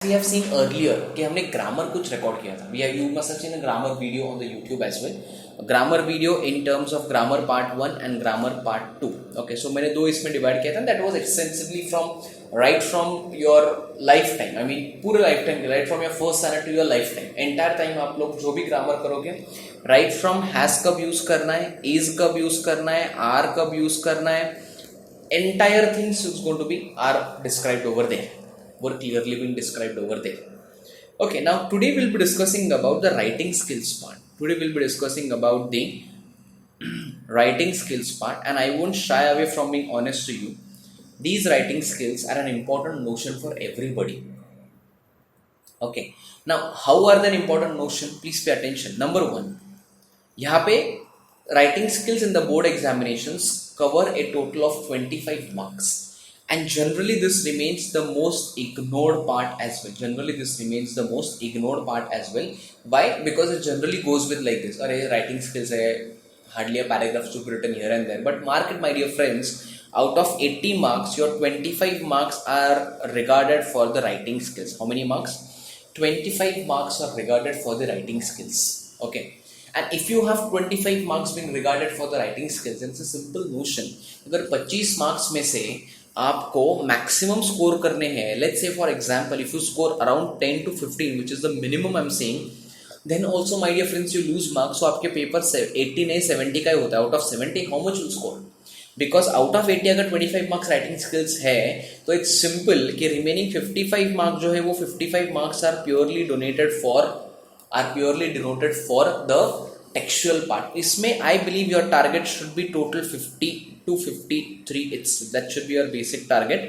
we have seen earlier कि हमने grammar कुछ record किया था. You must have seen a grammar video on the YouTube as well. A grammar video in terms of grammar part 1 and grammar part 2. Okay, so मैंने दो इसमें divide किया था. That was extensively from your lifetime. I mean पूरे lifetime, right from your first standard to your lifetime. Entire time आप लोग जो भी grammar करोगे, right from has कब use करना है, is कब use करना है, are कब use करना है, entire things is going to be are described over there. Were clearly being described over there. Okay, now today we'll be discussing about the writing skills part. Today we'll be discussing about the writing skills part, and I won't shy away from being honest to you. These writing skills are an important notion for everybody. Okay, now how are they an important notion? Please pay attention. Number one, यहाँ पे writing skills in the board examinations cover a total of 25 marks. And generally this remains the most ignored part as well. Why? Because it generally goes with like this. Writing skills hai, hardly a paragraph to be written here and there. But mark it, my dear friends, out of 80 marks, your 25 marks are regarded for the writing skills. How many marks? 25 marks are regarded for the writing skills. Okay. And if you have 25 marks being regarded for the writing skills, then it's a simple notion. अगर 25 marks में से आपको maximum score करने हैं, let's say for example if you score around 10 to 15 which is the minimum I am saying, then also my dear friends you lose marks. So आपके paper 80 नहीं 70 का ही होता है. Out of 70 how much you score? Because out of 80 अगर 25 marks writing skills है तो it's simple कि रिमेनिंग 55 मार्क्स जो है वो 55 marks are purely denoted for the textual part. इसमें I believe your target should be total 50 to 53. That should be your basic target.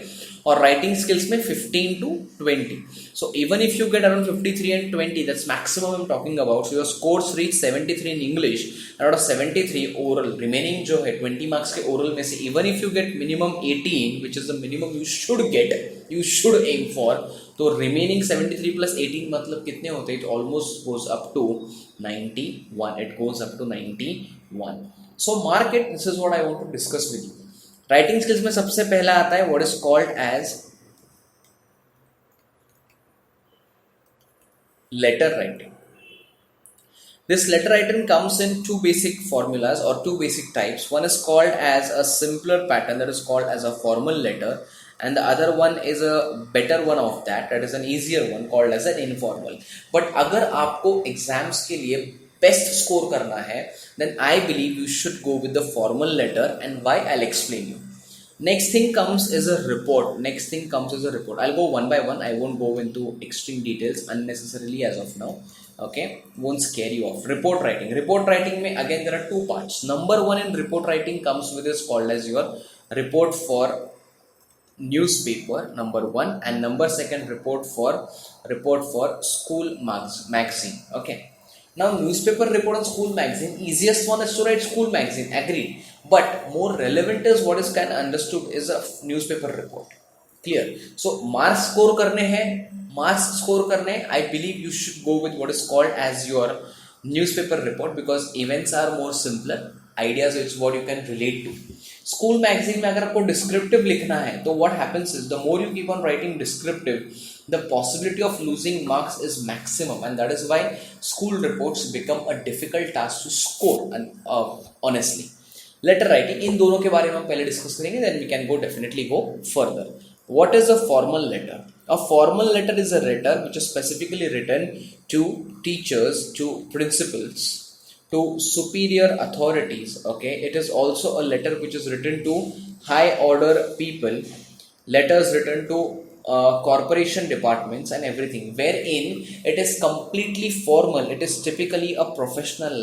Or writing skills में 15 to 20. So even if you get around 53 and 20, that's maximum I'm talking about. So your scores reach 73 in English and out of 73 oral. Remaining जो है 20 marks के oral में से even if you get minimum 18, which is the minimum you should get, you should aim for. तो remaining 73 plus 18 मतलब कितने होते हैं? It almost goes up to 91. It goes up to 91. So mark it. This is what I want to discuss with you. Writing skills में सबसे पहला आता है what is called as letter writing. This letter writing comes in two basic formulas or two basic types. One is called as a simpler pattern, that is called as a formal letter, and the other one is a better one of that is an easier one called as an informal. But अगर आपको exams के लिए best score करना है, then I believe you should go with the formal letter, and why I'll explain you. Next thing comes is a report. I'll go one by one. I won't go into extreme details unnecessarily as of now. Okay, won't scare you off. Report writing में again there are two parts. Number one in report writing comes with is called as your report for newspaper, number one, and number second report for school magazine. Okay. Now newspaper report on school magazine, easiest one is to write school magazine, agreed. But more relevant is what is kind of understood is a newspaper report. Clear? So marks score करने हैं, I believe you should go with what is called as your newspaper report because events are more simpler. Ideas is what you can relate to. School magazine में अगर आपको descriptive लिखना है तो what happens is the more you keep on writing descriptive, the possibility of losing marks is maximum, and that is why school reports become a difficult task to score. And honestly, letter writing इन दोनों के बारे में हम पहले discuss करेंगे, then we can definitely go further. What is a formal letter? A formal letter is a letter which is specifically written to teachers, to principals, to superior authorities. Okay, it is also a letter which is written to high order people, letters written to corporation departments and everything, wherein it is completely formal. It is typically a professional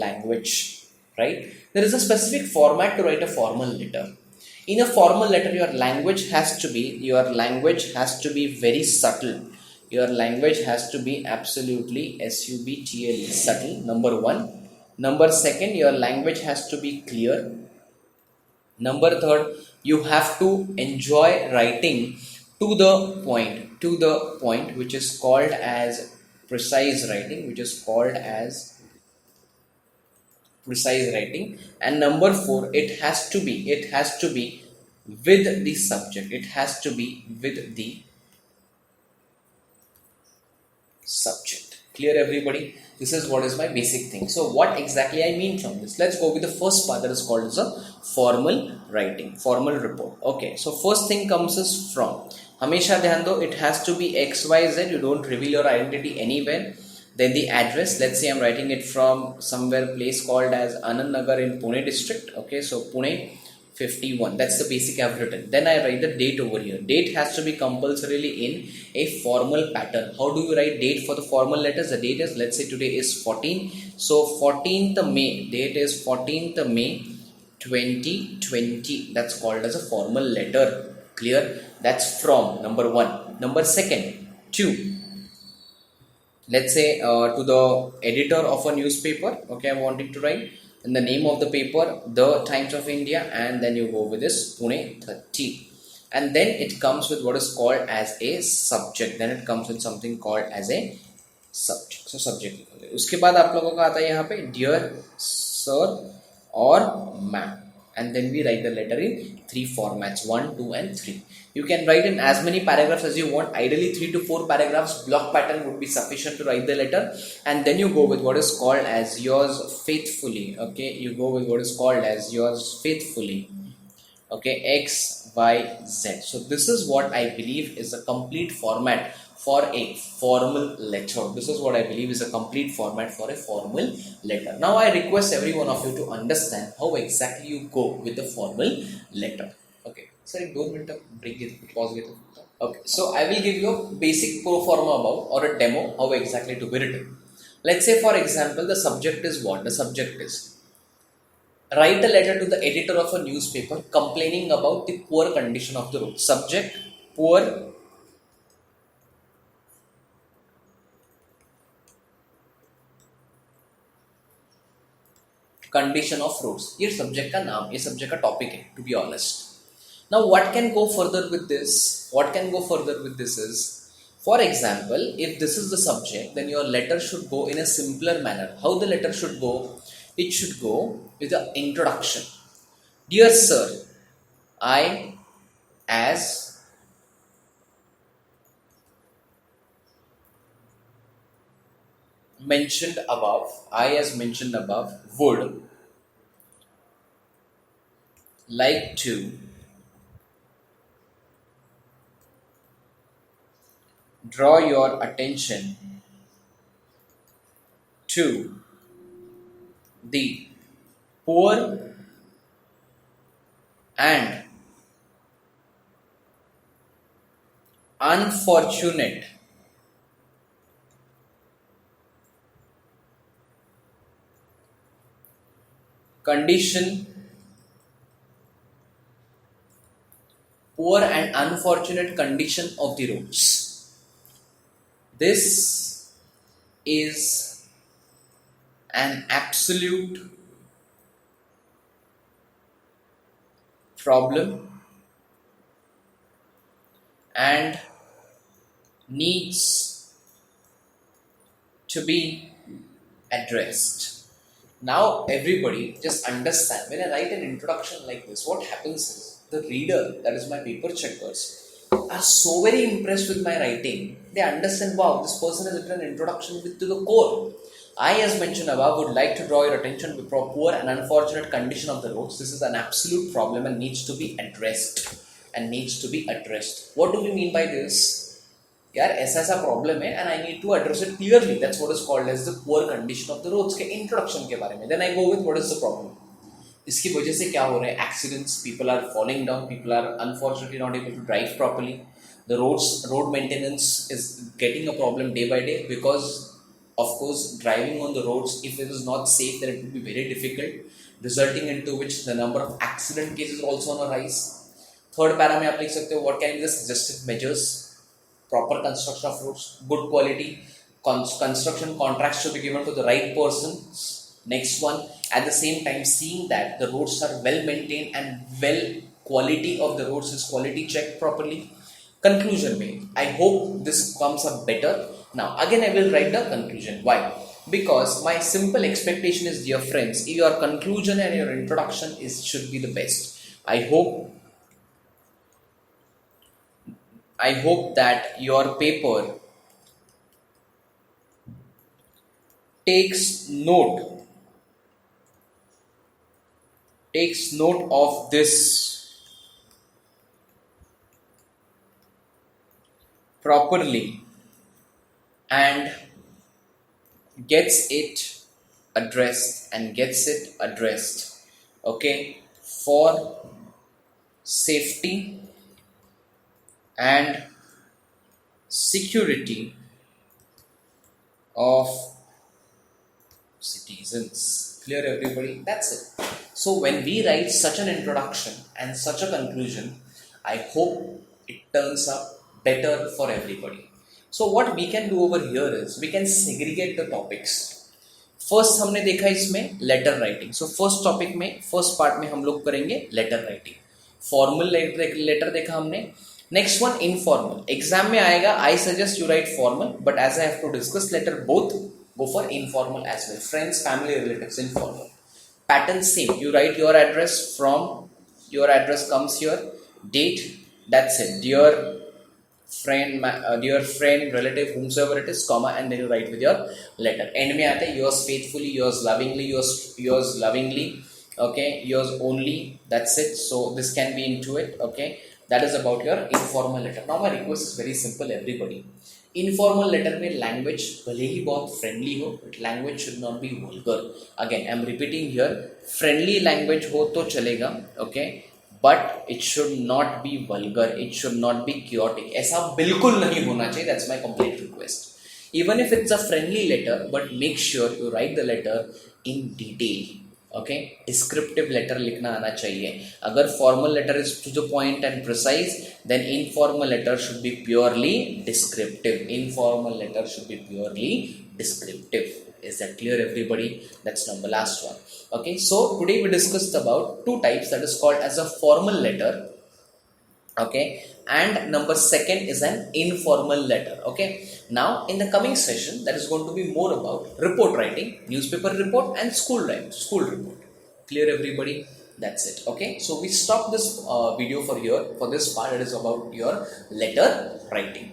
language. Right? There is a specific format to write a formal letter. In a formal letter, your language has to be very subtle. Your language has to be absolutely subtle, subtle, number one. Number second, your language has to be clear. Number third, you have to enjoy writing to the point, which is called as precise writing, And number four, it has to be with the subject. It has to be with the subject. Clear, everybody? This is what is my basic thing. So what exactly I mean from this? Let's go with the first part, that is called as a formal writing, formal report. Okay, so first thing comes is from. Hamesha dhyan do, it has to be XYZ. You don't reveal your identity anywhere. Then the address, let's say I'm writing it from somewhere place called as Anand Nagar in Pune district. Okay, so Pune 51, that's the basic I've written. Then I write the date over here. Date has to be compulsorily in a formal pattern. How do you write date for the formal letters? The date is, let's say today is 14, so 14th May, date is 14th May 2020. That's called as a formal letter. Clear? That's from, number one. Number second, two, let's say to the editor of a newspaper. Okay, I'm wanting to write in the name of the paper, the Times of India, and then you go with this Pune 30, and then it comes with what is called as a subject. Then it comes with something called as a subject. So subject. उसके बाद आप लोगों का आता है यहाँ पे dear sir or ma'am, and then we write the letter in three formats, 1, 2 and 3. You can write in as many paragraphs as you want. Ideally 3 to 4 paragraphs block pattern would be sufficient to write the letter, and then you go with what is called as yours faithfully. Okay, you go with what is called as yours faithfully. Okay, X, Y, Z. So this is what I believe is a complete format for a formal letter. This is what I believe is a complete format for a formal letter. Now I request every one of you to understand how exactly you go with the formal letter. Okay, sir, 2 minutes break it, pause it. Okay, so I will give you a basic pro forma about or a demo how exactly to be written. Let's say for example the subject is what? The subject is write a letter to the editor of a newspaper complaining about the poor condition of the road. Subject, poor condition of roads. ये subject का नाम, ये subject का topic है, to be honest. Now what can go further with this? What can go further with this is, for example, if this is the subject, then your letter should go in a simpler manner. How the letter should go? It should go with the introduction. Dear sir, I as mentioned above, would like to draw your attention to the poor and unfortunate condition, poor and unfortunate condition of the roads. This is an absolute problem and needs to be addressed. Now everybody just understand, when I write an introduction like this, what happens is the reader, that is my paper checkers, are so very impressed with my writing. They understand, wow, this person has written an introduction to the core. I, as mentioned above, would like to draw your attention to the poor and unfortunate condition of the roads. This is an absolute problem and needs to be addressed. What do we mean by this? यार ऐसा ऐसा problem है and I need to address it clearly. That's what is called as the poor condition of the roads के introduction के बारे में. Then I go with what is the problem. इसकी वजह से क्या हो रहा है? Accidents, people are falling down, people are unfortunately not able to drive properly. The road maintenance is getting a problem day by day because, of course, driving on the roads, if it is not safe, then it will be very difficult, resulting into which the number of accident cases are also on a rise. Third para में आप लिख सकते हो, what can be the suggested measures? Proper construction of roads, good quality construction contracts should be given to the right person. Next one, at the same time, seeing that the roads are well maintained and quality of the roads is quality checked properly. Conclusion made. I hope this comes up better. Now again I will write the conclusion. Why? Because my simple expectation is, dear friends, your conclusion and your introduction should be the best. I hope I hope that your paper takes note of this properly and gets it addressed, okay, for safety and security of citizens. Clear, everybody? That's it. So when we write such an introduction and such a conclusion, I hope it turns up better for everybody. So what we can do over here is we can segregate the topics. First हमने देखा इसमें letter writing. So first topic में first part में हम लोग करेंगे letter writing. Formal letter देखा हमने. Next one informal. एग्जाम में आएगा, I suggest you write formal, but as I have to discuss letter both, go for informal as well. Friends, family, relatives, informal. Pattern same. You write your address, from your address comes your date. That's it. Dear friend, relative, whomsoever it is, comma, and then you write with your letter. End में आता है yours faithfully, yours lovingly, okay, yours only. That's it. So this can be into it. Okay, that is about your informal letter. Now my request is very simple, everybody. Informal letter में language भले ही बहुत friendly हो, but language should not be vulgar. Again I am repeating here, friendly language हो तो चलेगा, okay, but it should not be vulgar, it should not be chaotic. ऐसा बिल्कुल नहीं होना चाहिए. That's my complete request. Even if it's a friendly letter, but make sure you write the letter in detail. Okay, descriptive letter लिखना आना चाहिए. अगर formal letter is to the point and precise, then informal letter should be purely descriptive. Informal letter should be purely descriptive. Is that clear, everybody? That's number last one. Okay, so today we discussed about two types, that is called as a formal letter, okay, and number second is an informal letter. Okay, now in the coming session, that is going to be more about report writing, newspaper report, and school report. Clear, everybody? That's it. Okay, so we stop this video for here. For this part, it is about your letter writing.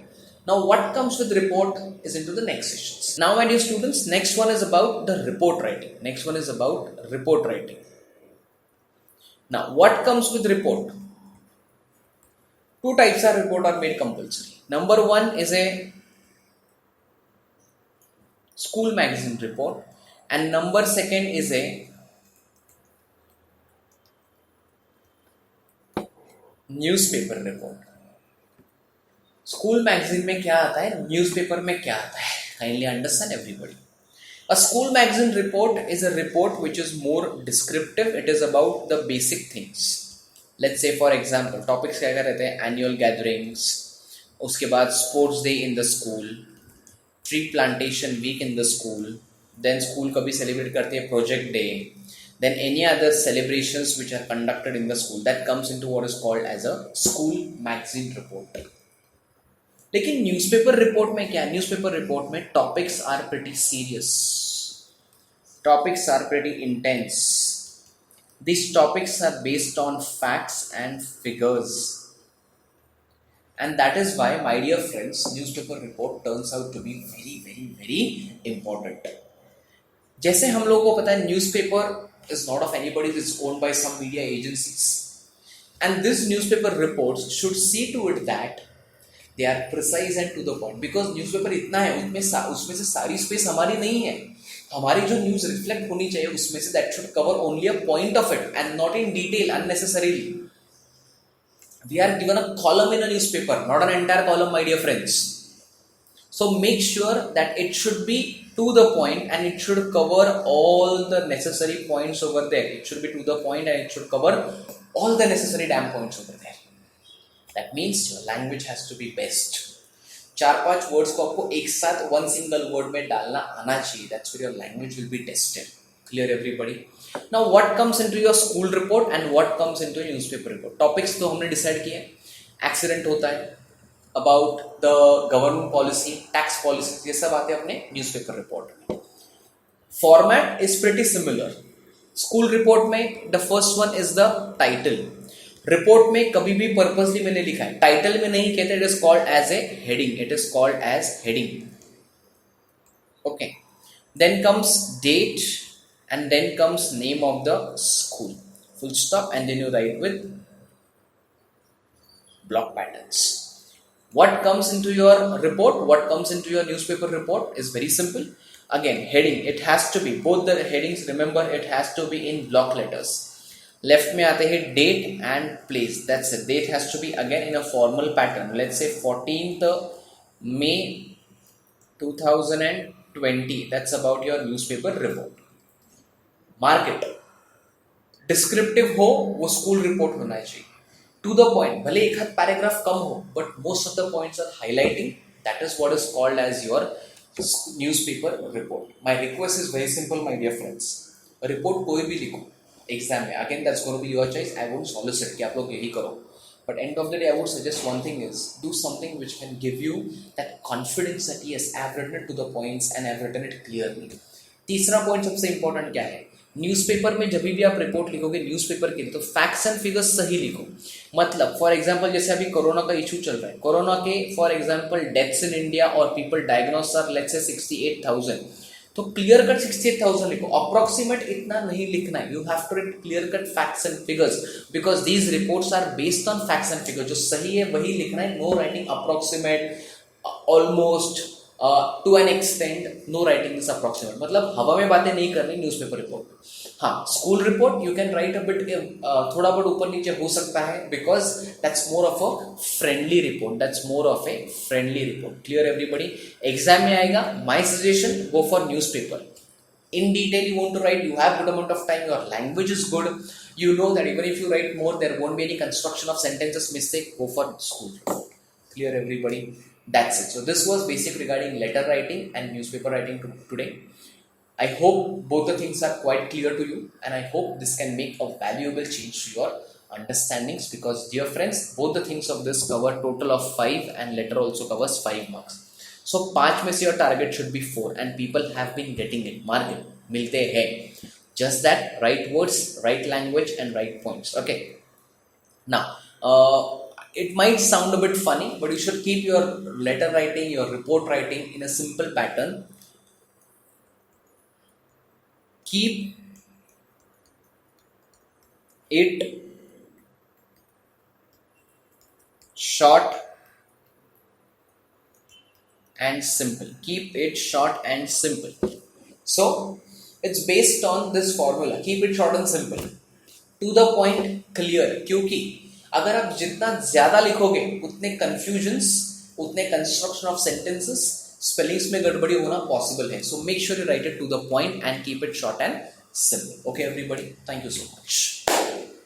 Now what comes with report is into the next sessions. Now my dear students, next one is about the report writing. Now what comes with report? Two types of report are made compulsory. Number one is a school magazine report, and number second is a newspaper report. School magazine में क्या आता है, newspaper में क्या आता है? Kindly understand everybody. A school magazine report is a report which is more descriptive. It is about the basic things. Let's say for example topics क्या क्या रहते हैं? एनुअल गैदरिंग्स, उसके बाद sports day in the school, tree plantation week in the school, then school कभी celebrate करते हैं project day, then any other celebrations which are conducted in the school, that comes into what is called as a school magazine report. लेकिन newspaper report में क्या? Newspaper report में topics are pretty serious, topics are pretty intense. This topics are based on facts and figures, and that is why my dear friends, newspaper report turns out to be very very very important. जैसे हम लोगों को पता है, newspaper is not of anybody, it is owned by some media agencies, and this newspaper reports should see to it that they are precise and to the point, because newspaper इतना है, उसमें से सारी स्पेस हमारी नहीं है. हमारी जो न्यूज़ रिफ्लेक्ट होनी चाहिए उसमें say that should cover only a point of it and not in detail unnecessarily. We are given a column in a newspaper, not an entire column, my dear friends. So make sure that it should be to the point and it should cover all the necessary points over there. It should be to the point and it should cover all the necessary damn points over there. That means your language has to be best. 4-5 words को आपको एक साथ one single word में डालना आना चाहिए. That's where your language will be tested. Clear, everybody? Now what comes into your school report and what comes into your newspaper report? Topics तो हमने डिसाइड किए. एक्सीडेंट होता है, about the government policy, tax policy, ये सब आते हैं अपने न्यूज़पेपर रिपोर्ट में. Format is pretty similar. School report में the first one is the title. Report में कभी भी पर्पसली मैंने लिखा है, टाइटल में नहीं कहते, it is called as a heading, it is called as heading. Okay, then comes date and then comes name of the school, full stop, and then you write with block patterns. What comes into your report, what comes into your newspaper report is very simple. Again, heading, it has to be both the headings, remember it has to be in block letters. Left में आते हैं date and place, that's it. Date has to be again in a formal pattern. Let's say 14th May 2020, that's about your newspaper report. Mark it, descriptive हो, वो school report होना चाहिए, to the point, भले एक हाथ paragraph कम हो but most of the points are highlighting. That is what is called as your newspaper report. My request is very simple my dear friends, report कोई भी लिखो एग्जाम में, again that's gonna be your choice, I won't solicit कि आप लोग यही करो, but end of the day I would suggest one thing is do something which can give you that confidence that yes, I have written it to the points and I have written it clearly. तीसरा point सबसे important क्या है, newspaper में जब भी आप report लिखोगे newspaper के लिए, तो फैक्ट्स एंड फिगर्स सही लिखो. मतलब फॉर एग्जांपल जैसे अभी कोरोना का इशू चल रहा है, कोरोना के for example deaths in India और people diagnosed are let's say 68,000, तो क्लियर कट 68,000 लिखो, अप्रोक्सीमेट इतना नहीं लिखना है. You have to write clear cut facts and figures because these reports are based on facts and figures. जो सही है वही लिखना है, no writing approximate, almost, to an extend, no writing this approximate. मतलब हवा में बातें नहीं करनी न्यूज़पेपर रिपोर्ट. हाँ, school report you can write a bit, थोड़ा बहुत ऊपर नीचे हो सकता है because that's more of a friendly report, that's more of a friendly report. Clear everybody? Exam में आएगा, my suggestion go for newspaper. In detail you want to write, you have good amount of time, your language is good, you know that even if you write more there won't be any construction of sentences mistake, go for school report. Clear everybody? That's it. So this was basic regarding letter writing and newspaper writing today. I hope both the things are quite clear to you and I hope this can make a valuable change to your understandings, because dear friends, both the things of this cover total of 5 and letter also covers 5 marks. So 5 में से your target should be 4 and people have been getting it. Mark it, मिलते हैं. Just that, right words, right language and right points. Okay. Now, it might sound a bit funny, but you should keep your letter writing, your report writing in a simple pattern. Keep it short and simple. Keep it short and simple. So it's based on this formula. Keep it short and simple. To the point, clear. क्योंकि अगर आप जितना ज्यादा लिखोगे उतने confusions, उतने construction of sentences, spellings में गड़बड़ी होना possible है. So make sure you write it to the point and keep it short and simple. Okay everybody, thank you so much.